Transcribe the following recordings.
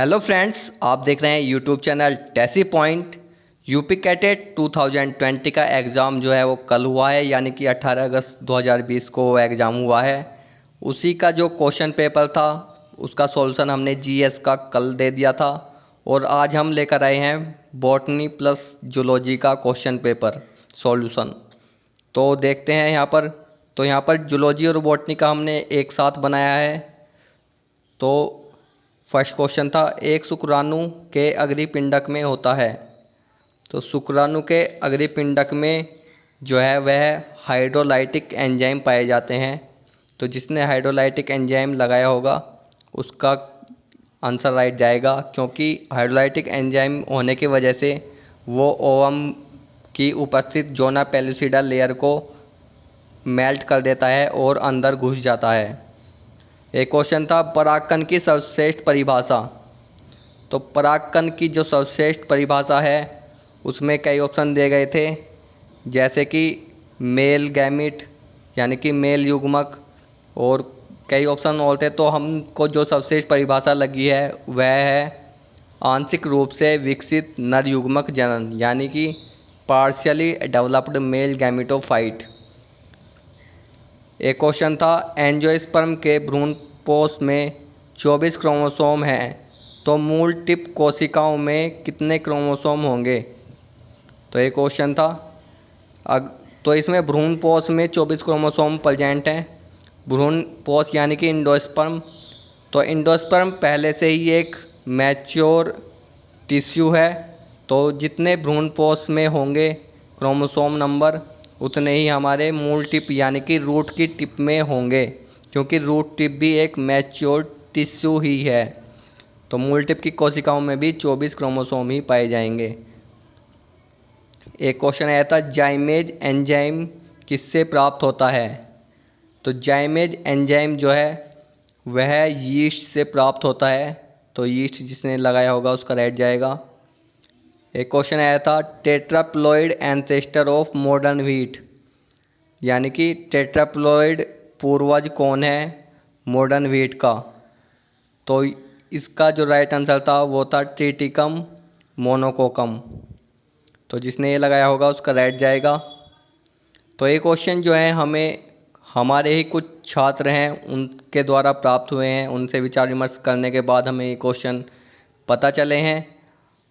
Hello friends, आप देख रहे हैं YouTube channel Tessy point. UP CATET 2020 का एग्ज़ाम जो है वो कल हुआ है, यानी कि 18 अगस्त 2020 को एग्ज़ाम हुआ है। उसी का जो क्वेश्चन पेपर था उसका सॉल्यूशन हमने जीएस का कल दे दिया था और आज हम लेकर आए हैं बॉटनी प्लस जूलॉजी का क्वेश्चन पेपर सॉल्यूशन। तो देखते हैं यहाँ पर जूलॉजी और बॉटनी का हमने एक साथ बनाया है। तो फर्स्ट क्वेश्चन था, एक शुक्राणु के अग्रिपिंडक में होता है। तो शुक्राणु के अग्रिपिंडक में जो है वह हाइड्रोलाइटिक एंजाइम पाए जाते हैं। तो जिसने हाइड्रोलाइटिक एंजाइम लगाया होगा उसका आंसर राइट जाएगा, क्योंकि हाइड्रोलाइटिक एंजाइम होने की वजह से वो ओवम की उपस्थित जोना पेलुसिडा लेयर को मेल्ट कर देता है और अंदर घुस जाता है। एक क्वेश्चन था, परागकण की सर्वश्रेष्ठ परिभाषा। तो परागकण की जो सर्वश्रेष्ठ परिभाषा है उसमें कई ऑप्शन दिए गए थे, जैसे कि मेल गैमिट यानी कि मेल युग्मक, और कई ऑप्शन और थे। तो हमको जो सर्वश्रेष्ठ परिभाषा लगी है वह है आंशिक रूप से विकसित नर युग्मक जनन, यानी कि पार्शियली डेवलप्ड मेल गैमिटोफाइट। एक क्वेश्चन था, एंजियोस्पर्म के भ्रूणपोष में 24 क्रोमोसोम हैं, तो मूल टिप कोशिकाओं में कितने क्रोमोसोम होंगे। तो एक क्वेश्चन था। तो इसमें भ्रूणपोष में 24 क्रोमोसोम प्रेजेंट हैं। भ्रूणपोष यानी कि इंडोस्पर्म। तो इंडोस्पर्म पहले से ही एक मैच्योर टिश्यू है, तो जितने भ्रूणपोष में होंगे क्रोमोसोम नंबर उतने ही हमारे मूल टिप यानी कि रूट की टिप में होंगे, क्योंकि रूट टिप भी एक मैच्योर टिश्यू ही है। तो मूल टिप की कोशिकाओं में भी 24 क्रोमोसोम ही पाए जाएंगे। एक क्वेश्चन आया था, जाइमेज एंजाइम किससे प्राप्त होता है। तो जाइमेज एंजाइम जो है वह यीस्ट से प्राप्त होता है। तो यीस्ट जिसने लगाया होगा उसका राइट जाएगा। एक क्वेश्चन आया था, tetraploid ancestor of modern wheat, यानी कि टेट्राप्लॉइड पूर्वज कौन है मॉडर्न व्हीट का। तो इसका जो राइट आंसर था वो था ट्रिटिकम मोनोकोकम। तो जिसने ये लगाया होगा उसका राइट जाएगा। तो ये क्वेश्चन जो है हमें हमारे ही कुछ छात्र हैं उनके द्वारा प्राप्त हुए हैं, उनसे विचार विमर्श करने के बाद हमें ये क्वेश्चन पता चले हैं।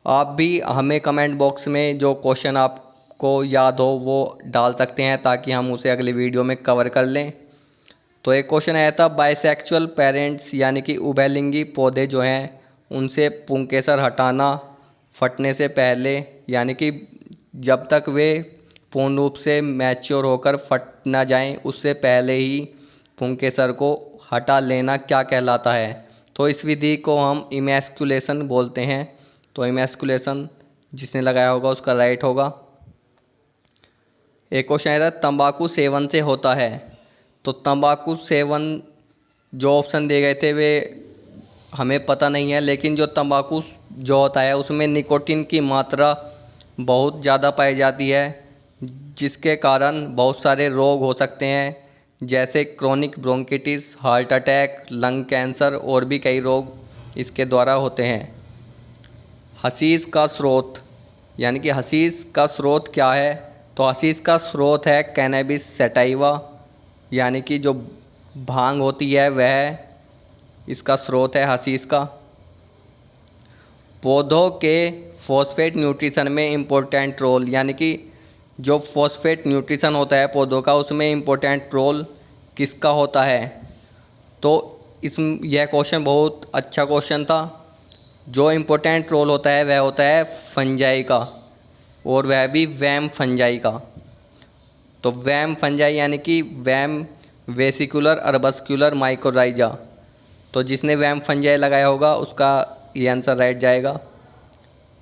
आप भी हमें कमेंट बॉक्स में जो क्वेश्चन आपको याद हो वो डाल सकते हैं, ताकि हम उसे अगली वीडियो में कवर कर लें। तो एक क्वेश्चन आया था, बाइसेक्सुअल पेरेंट्स यानी कि उभयलिंगी पौधे जो हैं उनसे पुंकेसर हटाना फटने से पहले, यानी कि जब तक वे पूर्ण रूप से मैच्योर होकर फट ना जाएं उससे पहले ही पुंकेसर को हटा लेना क्या कहलाता है। तो इस विधि को हम इमैस्कुलेशन बोलते हैं। तो इमैस्कुलेशन जिसने लगाया होगा उसका राइट होगा। एक क्वेश्चन आया था, तंबाकू सेवन से होता है। तो तंबाकू सेवन जो ऑप्शन दिए गए थे वे हमें पता नहीं है, लेकिन जो तंबाकू जो होता है उसमें निकोटीन की मात्रा बहुत ज़्यादा पाई जाती है, जिसके कारण बहुत सारे रोग हो सकते हैं, जैसे chronic bronchitis, heart attack, lung cancer और भी कई रोग इसके द्वारा होते हैं। हशीश का स्रोत, यानी कि हशीश का स्रोत क्या है। तो हशीश का स्रोत है कैनबिस सैटाइवा, यानी कि जो भांग होती है वह इसका स्रोत है हशीश का। पौधों के फॉस्फेट न्यूट्रिशन में इम्पोर्टेंट रोल, यानी कि जो फॉस्फेट न्यूट्रिशन होता है पौधों का उसमें इम्पोर्टेंट रोल किसका होता है। तो यह क्वेश्चन बहुत अच्छा क्वेश्चन था। जो इम्पोर्टेंट रोल होता है वह होता है फंजाई का, और वह भी वैम फंजाई का। तो वैम फंजाई यानी कि वैम वेसिकुलर अर्बस्कुलर माइकोराइजा। तो जिसने वैम फंजाई लगाया होगा उसका ये आंसर राइट जाएगा।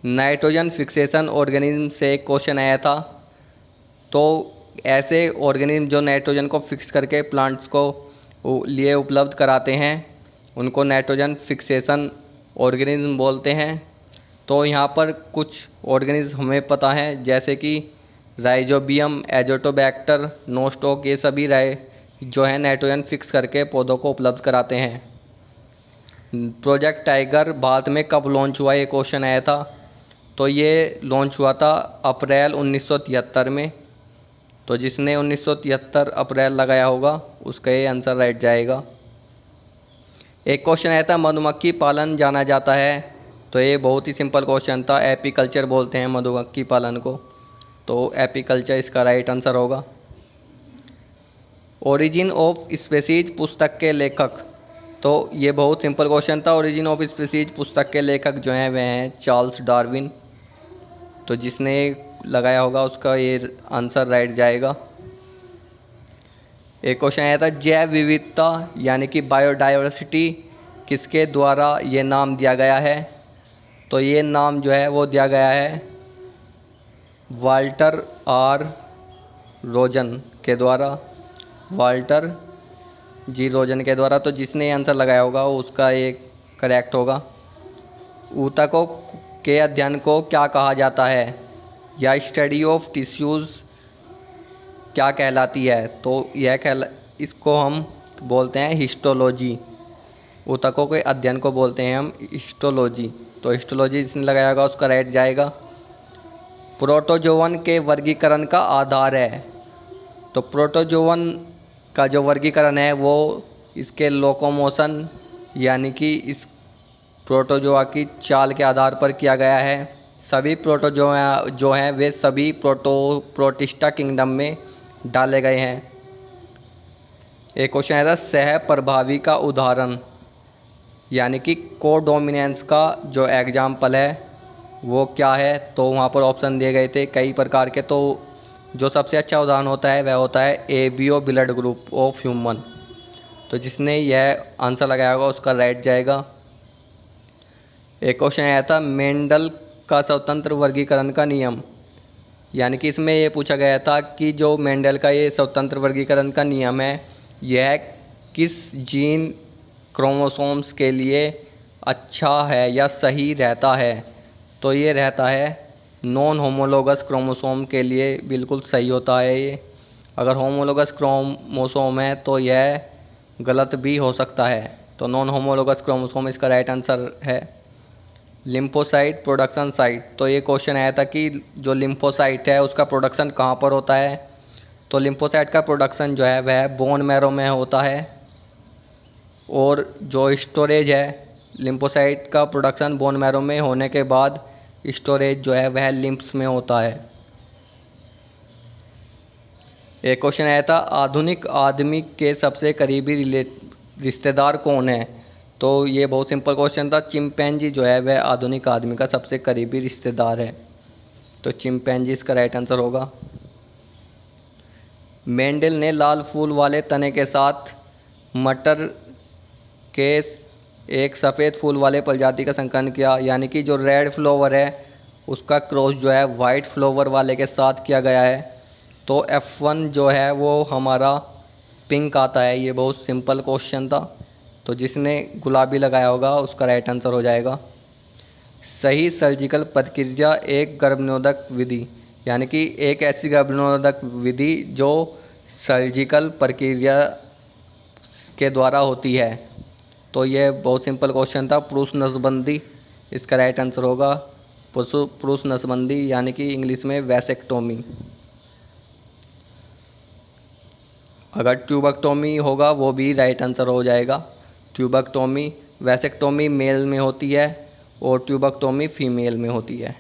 नाइट्रोजन फिक्सेशन ऑर्गेनिज्म से एक क्वेश्चन आया था। तो ऐसे ऑर्गेनिज्म जो नाइट्रोजन को फिक्स करके प्लांट्स को लिए उपलब्ध कराते हैं उनको नाइट्रोजन फिक्सेशन ऑर्गेनिज्म बोलते हैं। तो यहाँ पर कुछ ऑर्गेनिज्म हमें पता है, जैसे कि राइजोबियम, एजोटोबैक्टर, नोस्टॉक, ये सभी जो है नाइट्रोजन फिक्स करके पौधों को उपलब्ध कराते हैं। प्रोजेक्ट टाइगर भारत में कब लॉन्च हुआ, ये क्वेश्चन आया था। तो ये लॉन्च हुआ था अप्रैल 1973 में। तो जिसने 1973 अप्रैल लगाया होगा उसका ये आंसर राइट जाएगा। एक क्वेश्चन आया था मधुमक्खी पालन जाना जाता है। तो ये बहुत ही सिंपल क्वेश्चन था, एपीकल्चर बोलते हैं मधुमक्खी पालन को। तो एपीकल्चर इसका राइट आंसर होगा। ओरिजिन ऑफ स्पीसीज पुस्तक के लेखक, तो ये बहुत सिंपल क्वेश्चन था। ओरिजिन ऑफ स्पीसीज पुस्तक के लेखक जो हैं वह हैं चार्ल्स डार्विन। तो जिसने लगाया होगा उसका ये आंसर राइट जाएगा। एक क्वेश्चन आया था जैव विविधता यानी कि बायोडाइवर्सिटी किसके द्वारा ये नाम दिया गया है। तो ये नाम जो है वो दिया गया है वाल्टर आर रोजन के द्वारा, वाल्टर जी रोजन के द्वारा। तो जिसने आंसर लगाया होगा उसका ये करेक्ट होगा। ऊतकों के अध्ययन को क्या कहा जाता है या स्टडी ऑफ टिश्यूज़ क्या कहलाती है। तो इसको हम बोलते हैं हिस्टोलॉजी। ऊतकों के अध्ययन को बोलते हैं हम हिस्टोलॉजी। तो हिस्टोलॉजी जिसने लगाया होगा उसका राइट जाएगा। प्रोटोजोवन के वर्गीकरण का आधार है। तो प्रोटोजोवन का जो वर्गीकरण है वो इसके लोकोमोशन यानी कि इस प्रोटोजोआ की चाल के आधार पर किया गया है। सभी प्रोटोजोआ जो हैं वे सभी प्रोटिस्टा किंगडम में डाले गए हैं। एक क्वेश्चन आया था सह प्रभावी का उदाहरण यानी कि कोडोमिनेंस का जो एग्जाम्पल है वो क्या है। तो वहाँ पर ऑप्शन दिए गए थे कई प्रकार के। तो जो सबसे अच्छा उदाहरण होता है वह होता है ABO blood group of human. तो जिसने यह आंसर लगाया होगा उसका राइट जाएगा। एक क्वेश्चन आया था मेंडल का स्वतंत्र वर्गीकरण का नियम यानी कि इसमें ये पूछा गया था कि जो मेंडल का ये स्वतंत्र वर्गीकरण का नियम है यह किस जीन क्रोमोसोम्स के लिए अच्छा है या सही रहता है। तो ये रहता है नॉन होमोलोगस क्रोमोसोम के लिए बिल्कुल सही होता है ये। अगर होमोलोगस क्रोमोसोम है तो यह गलत भी हो सकता है। तो नॉन होमोलोगस क्रोमोसोम इसका राइट आंसर है। लिम्फोसाइट प्रोडक्शन साइट, तो ये क्वेश्चन आया था कि जो लिम्फोसाइट है उसका प्रोडक्शन कहाँ पर होता है। तो लिम्फोसाइट का प्रोडक्शन जो है वह बोन मैरो में होता है और जो स्टोरेज है लिम्फोसाइट का प्रोडक्शन बोन मैरो में होने के बाद स्टोरेज जो है वह लिम्फ्स में होता है। एक क्वेश्चन आया था आधुनिक आदमी के सबसे करीबी रिश्तेदार कौन है। तो ये बहुत सिंपल क्वेश्चन था। चिंपैंजी जो है वह आधुनिक आदमी का सबसे करीबी रिश्तेदार है। तो चिंपैंजी इसका राइट आंसर होगा। मेंडल ने लाल फूल वाले तने के साथ मटर के एक सफ़ेद फूल वाले प्रजाति का संकलन किया यानी कि जो रेड फ्लावर है उसका क्रॉस जो है वाइट फ्लावर वाले के साथ किया गया है। तो F1 जो है वो हमारा पिंक आता है। ये बहुत सिंपल क्वेश्चन था। तो जिसने गुलाबी लगाया होगा उसका राइट आंसर हो जाएगा। सही सर्जिकल प्रक्रिया एक गर्भनिरोधक विधि यानी कि एक ऐसी गर्भनिरोधक विधि जो सर्जिकल प्रक्रिया के द्वारा होती है। तो ये बहुत सिंपल क्वेश्चन था। पुरुष नसबंदी इसका राइट आंसर होगा। पुरुष नसबंदी यानी कि इंग्लिश में वैसेक्टोमी। अगर ट्यूबेक्टोमी होगा वो भी राइट आंसर हो जाएगा। ट्यूबेक्टोमी, वैसेक्टोमी मेल में होती है और ट्यूबेक्टोमी फीमेल में होती है।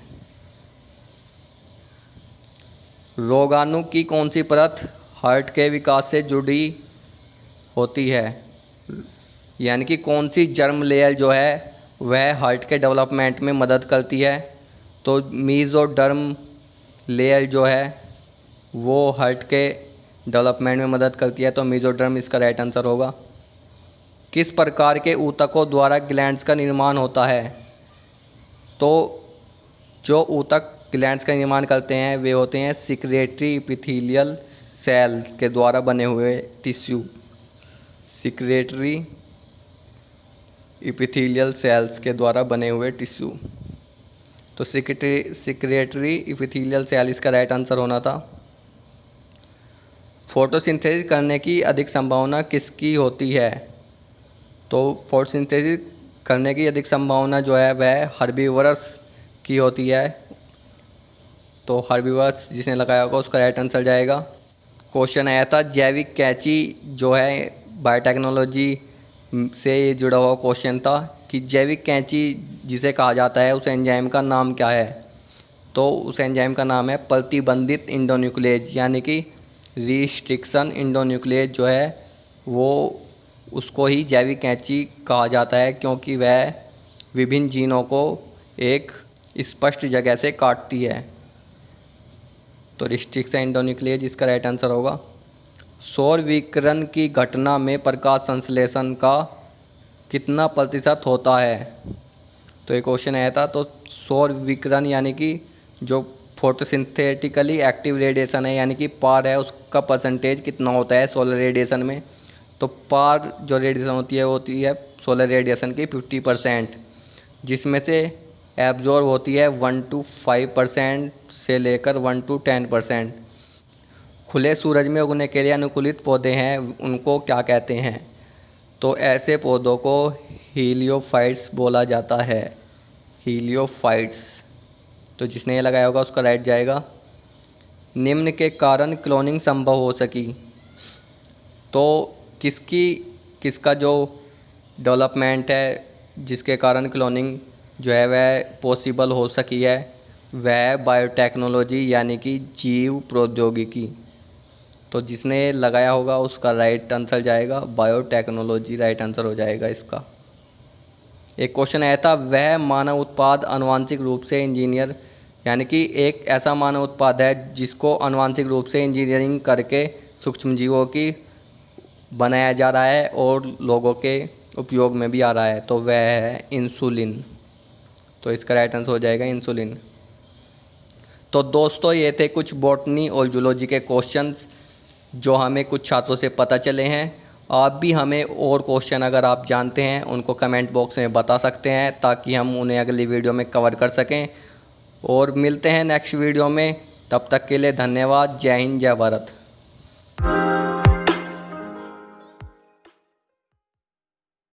रोगाणु की कौन सी परत हार्ट के विकास से जुड़ी होती है यानी कि कौन सी जर्म लेयर जो है वह हार्ट के डेवलपमेंट में मदद करती है। तो मीजोडर्म लेयर जो है वो हार्ट के डेवलपमेंट में मदद करती है। तो मीजोडर्म इसका राइट आंसर होगा। किस प्रकार के ऊतकों द्वारा ग्लैंड्स का निर्माण होता है। तो जो ऊतक ग्लैंड्स का निर्माण करते हैं वे होते हैं सिक्रेटरी एपिथेलियल सेल्स के द्वारा बने हुए टिश्यू। सिक्रेटरी एपिथेलियल सेल्स के द्वारा बने हुए टिश्यू। तो सिक्रेटरी एपिथेलियल सेल इसका राइट आंसर होना था। फोटोसिंथेसिस करने की अधिक संभावना किसकी होती है। तो फोटोसिंथेसिस करने की अधिक संभावना जो है वह हर्बीवरस की होती है। तो हर्बीवरस जिसने लगाया होगा उसका राइट आंसर जाएगा। क्वेश्चन आया था जैविक कैंची जो है बायोटेक्नोलॉजी से ये जुड़ा हुआ क्वेश्चन था कि जैविक कैंची जिसे कहा जाता है उस एंजाइम का नाम क्या है। तो उस एंजाइम का नाम है प्रतिबंधित इंडोन्यूक्लियेज, यानी कि रिस्ट्रिक्शन इंडोन्यूक्लियेज जो है वो उसको ही जैविक कैंची कहा जाता है, क्योंकि वह विभिन्न जीनों को एक स्पष्ट जगह से काटती है। तो रिस्ट्रिक्शन इंडोन्यूक्लियेज इसका राइट आंसर होगा। सौर विकिरण की घटना में प्रकाश संश्लेषण का कितना प्रतिशत होता है। तो एक क्वेश्चन आया था। तो सौर विकिरण यानी कि जो फोटोसिंथेटिकली एक्टिव रेडिएशन है यानी कि पार है, उसका परसेंटेज कितना होता है सोलर रेडिएशन में। तो पार जो रेडिएशन होती है वो होती है सोलर रेडिएशन की 50%, जिसमें से एब्जॉर्ब होती है 1 to 5% से लेकर 1 to 10%। खुले सूरज में उगने के लिए अनुकूलित पौधे हैं, उनको क्या कहते हैं। तो ऐसे पौधों को हीलियोफाइट्स बोला जाता है, हीलियोफाइट्स। तो जिसने ये लगाया होगा उसका राइट जाएगा। निम्न के कारण क्लोनिंग संभव हो सकी। तो किसका जो डेवलपमेंट है जिसके कारण क्लोनिंग जो है वह पॉसिबल हो सकी है, वह बायोटेक्नोलॉजी यानी कि जीव प्रौद्योगिकी। तो जिसने लगाया होगा उसका राइट आंसर जाएगा बायोटेक्नोलॉजी, राइट आंसर हो जाएगा इसका। एक क्वेश्चन आया था वह मानव उत्पाद आनुवांशिक रूप से इंजीनियर, यानी कि एक ऐसा मानव उत्पाद है जिसको आनुवांशिक रूप से इंजीनियरिंग करके सूक्ष्मजीवों की बनाया जा रहा है और लोगों के उपयोग में भी आ रहा है। तो वह है इंसुलिन। तो इसका राइट आंसर हो जाएगा इंसुलिन। तो दोस्तों ये थे कुछ बॉटनी और जूलॉजी के क्वेश्चंस जो हमें कुछ छात्रों से पता चले हैं। आप भी हमें और क्वेश्चन अगर आप जानते हैं उनको कमेंट बॉक्स में बता सकते हैं ताकि हम उन्हें अगली वीडियो में कवर कर सकें। और मिलते हैं नेक्स्ट वीडियो में, तब तक के लिए धन्यवाद। जय हिंद, जय भारत।